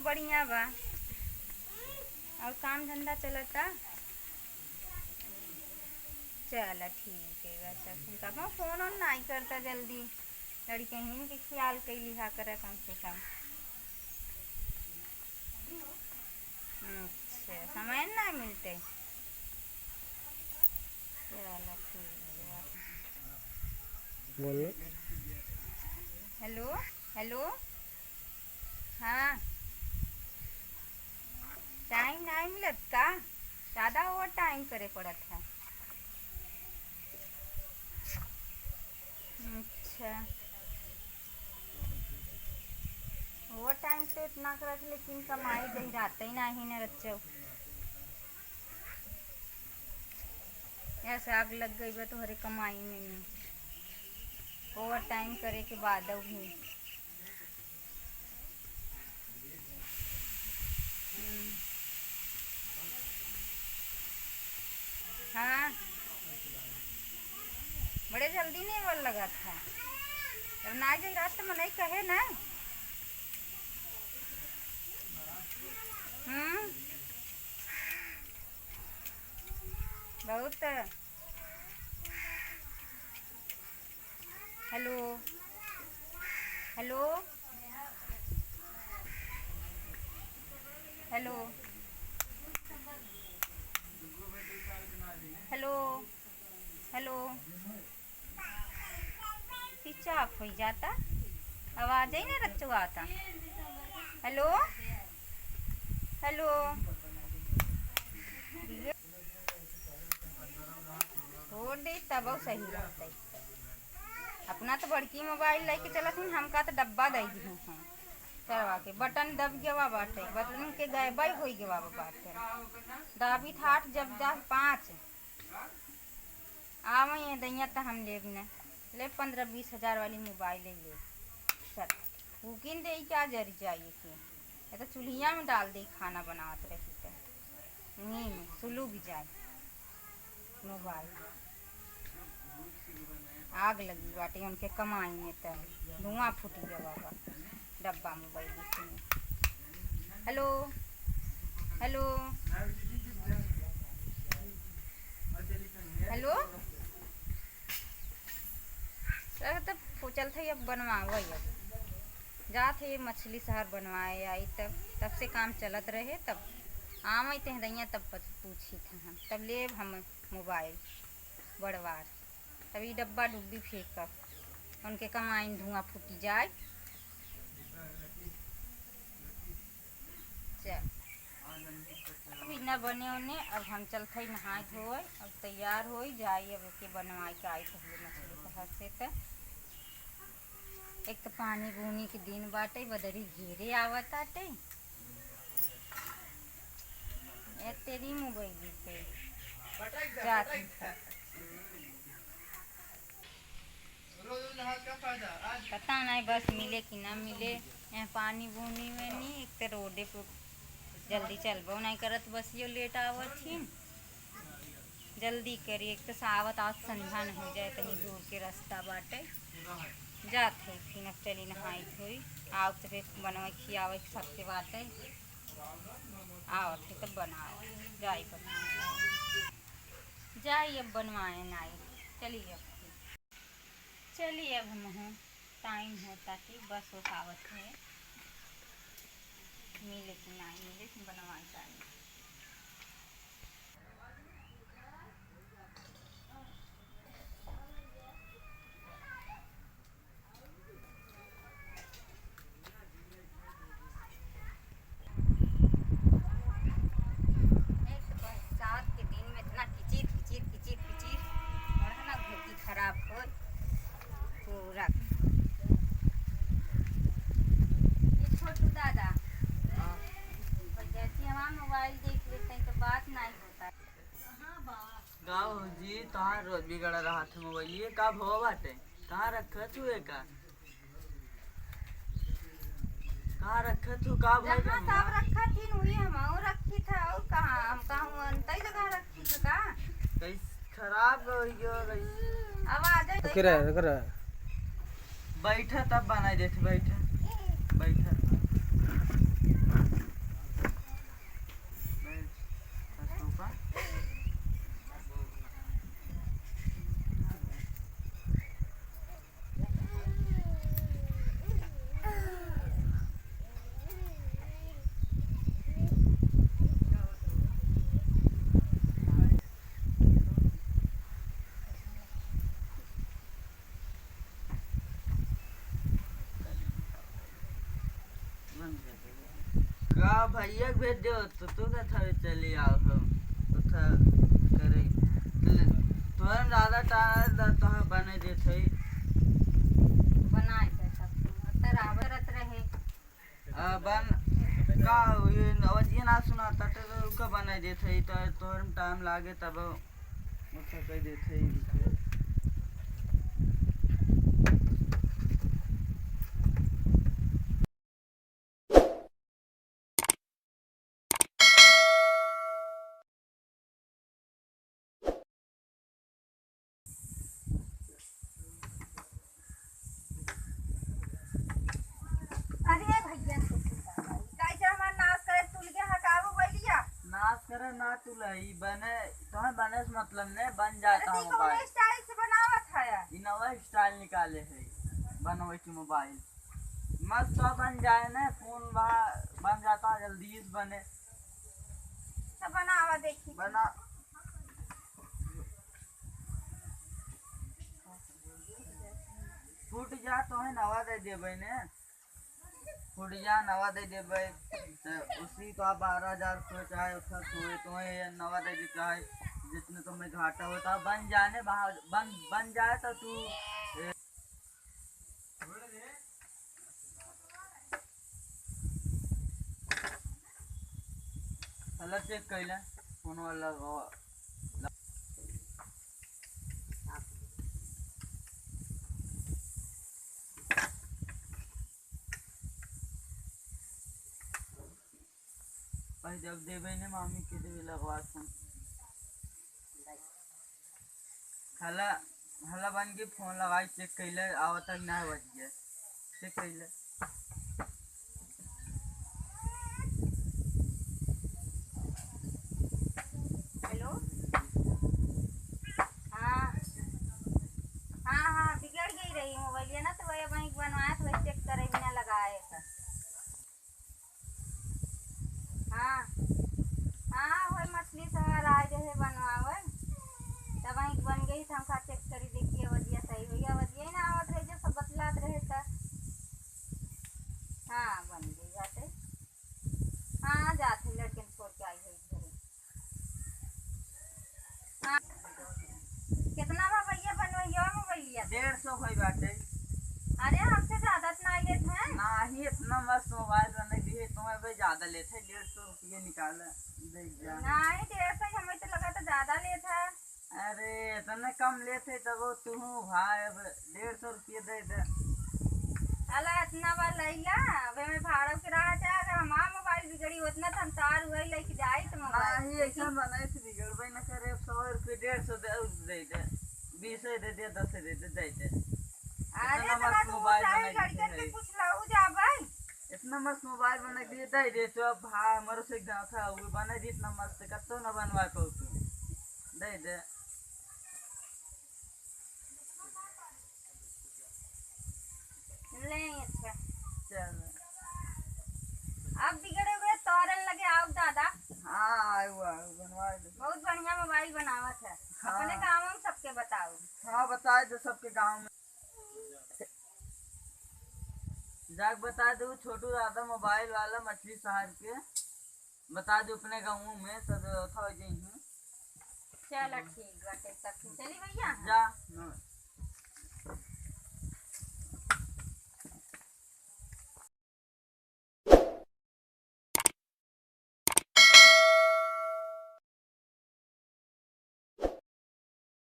बढ़िया बा। और काम धंधा चलता। चल ठीक है बस मैं फोन ऑन नहीं करता जल्दी लड़के के ख्याल कई लिहा करे कम से कम। अच्छा समय ना मिलते। चलो ठीक है। बोलो। Hello hello. हाँ टाइम नहीं मिलत का ज़्यादा ओवर टाइम करे पड़त है। अच्छा ओवर टाइम तो इतना करत लेकिन कमाई दही रहते ही नहीं न रच्चो। ऐसे आग लग गई बा तो हरे कमाई में नहीं ओवर टाइम करे के बाद भी। हाँ बड़े जल्दी नहीं बोल लगा था जब ना जाई रात तो नहीं कहे ना। बहुत। Hello hello hello hello hello switch off हो जाता आवाज ही ना रच्चू आता। हेलो हेलो हो दे तब सही रहते। अपना तो बड़की मोबाइल लेके चलत हूँ हमका तो डब्बा दे दी हैं चलवा के बटन दब गवा बाटे बटन के गायब हो गवा बाटे दाबी ठाठ जब जा 5 आवे दैया तो हम लेब न ले 15-20 हज़ार वाली मोबाइल ले चल बुकिंग दे क्या जर जाइए कि ये तो चूल्हिया में डाल दे खाना बनावत रही तो नहीं सुलू भी जाए मोबाइल आग लगी बाटे उनके कमाई में तो धुआं फूट गया बाबा डब्बा मोबाइल में। हेलो हेलो हेलो सर तो चलते अब बनवाओ अब जाते मछली शहर बनवाए आई तब से काम चलत रहे तब आम ते दैया तब पूछी था हम तब ले हम मोबाइल बड़वार तभी डब्बा डुब्बी फेंक कर उनके कमाई धुआं फूटी जाए। चल अभी न बने उन्हें अब हम चलते नहाए धोए अब तैयार हो जाए अब के बनवाए के आई पहले मछली शहर से तो एक तो पानी बूनी के दिन बाटे बदरी घेरे आवत आटे ए तेरी मोबाइल पे जाती पता नहीं बस मिले कि ना मिले यहाँ पानी बूनी में नहीं एक तो रोडे पे जल्दी चलबो नहीं करत बस ये लेट आवत थी जल्दी करी एक तो सावत आज संध्या न हो जाए तनी दूर के रास्ता बाटे जाते फिर अब चली नहाई धोई आओ तो फिर बनवा खियावे सबके बाटे आओ थे तब बनाओ जाई बनाए जाई अब बनवाए नाई चलिए अब हम टाइम होता कि बस वो आवत है मिले कि नहीं मिले बनवाए टाइम। खराब हो पूरा ये छोटू दादा जैसे हमारा मोबाइल देख लेते हैं तो बात नहीं होता गाँव जी तहार रोज बिगड़ रहा था मोबाइल ये का भो बाटे कहाँ रखा तू का कहाँ रखा तू का भाई जहाँ सब रखा थी वही हम रखी था और कहाँ हम कहूँ अंतई जगह रखी थी का कैसे खराब हो गयो आवाज है करे बैठा तब बनाई देते बैठा बैठा भैया के भेज दो तो तू ना था चली आओ हम तो था करे तोहर ज्यादा टायर तो बने दे थई बनाए के सब तरावरत रहे बन का ये नवजिया ना सुना तटे तो का बनाई दे थई तो तोहर में टाइम लागे तब अच्छा कह दे थई अरे भैया कैसे हमार नाश करे तुल के हटाबो बैलिया नाश करे ना तू लई बने तुम्हें बने से मतलब ने बन जाता अरे मोबाइल देखो स्टाइल से बनावत है इ नवा स्टाइल निकाले है बनवे के मोबाइल मस्त तो बन जाए ना फोन बन जाता जल्दी से बने सब बनावा देखी बना फूट जा तो है नवा दे देबे ने फूट जा नवा दे देबे तो उसी तो 12,000 को चाहे उसका सोए तो है नवा दे दे चाहे जितने तुम्हें घाटा होता बन जाने बन जाए तो तू चलो चेक कर ले फोन वाला भाई जब देवे ने मामी के देवे लगवा फोन हला हला बन के फोन लगाई चेक कर ले आवा तक ना बच गया चेक कर ले हेलो हाँ हाँ हाँ बिगड़ गई रही मोबाइल ना तो वही वहीं बनवाया तो वही चेक करे बिना लगाए था हाँ हाँ वही मछली सवार आए जैसे बनवावे तब वहीं बन गई तो हम खा चेक करी देखिए वजिया सही भैया वजिया ही ना आवत रहे जो सब बतलात रहे था हाँ बन गई जाते हाँ जाते लड़के छोड़ के आई हुई घरे हाँ कितना बा भैया बनवाइया मोबाइलिया 150 भाई बाटे अरे हमसे ज्यादा तो नहीं लेते हैं ना ही इतना मस्त मोबाइल बने दिए तुम्हें भाई ज्यादा लेते 150 रुपये निकाले देख जा नहीं 150 हमें तो लगा तो ज्यादा लेता है अरे इतने कम लेते तब तू भाई अब 150 रुपये दे दे अला इतना बार लैला वे में भाड़ा के रहा था अगर हमारा मोबाइल बिगड़ी उतना तो हम तार हुए लेके जाए तो मोबाइल नहीं ऐसा बनाए थे बिगड़बे न करे 100 रुपये 150 दे दे 20 दे दे 10 दे दे दे दे अरे इतना तो मस्त मोबाइल बना लड़के दिए से पूछ लाऊ जा भाई इतना मस्त मोबाइल बना दिए दे दे तो अब भाई हमारे से गाँव था वो बना दी इतना मस्त कतो न बनवा को तू दे दे ले अच्छा चल अब बिगड़े हुए तोरन लगे आओ दादा हाँ आयुआ बनवा दे बहुत बढ़िया मोबाइल बनावत है हाँ। अपने काम हम सबके बताओ हाँ बताए दो सबके गांव में जाग बता दो छोटू दादा मोबाइल वाला मछली शहर के बता दो अपने गाँव में तो था चलो ठीक बाटे तब चली भैया जा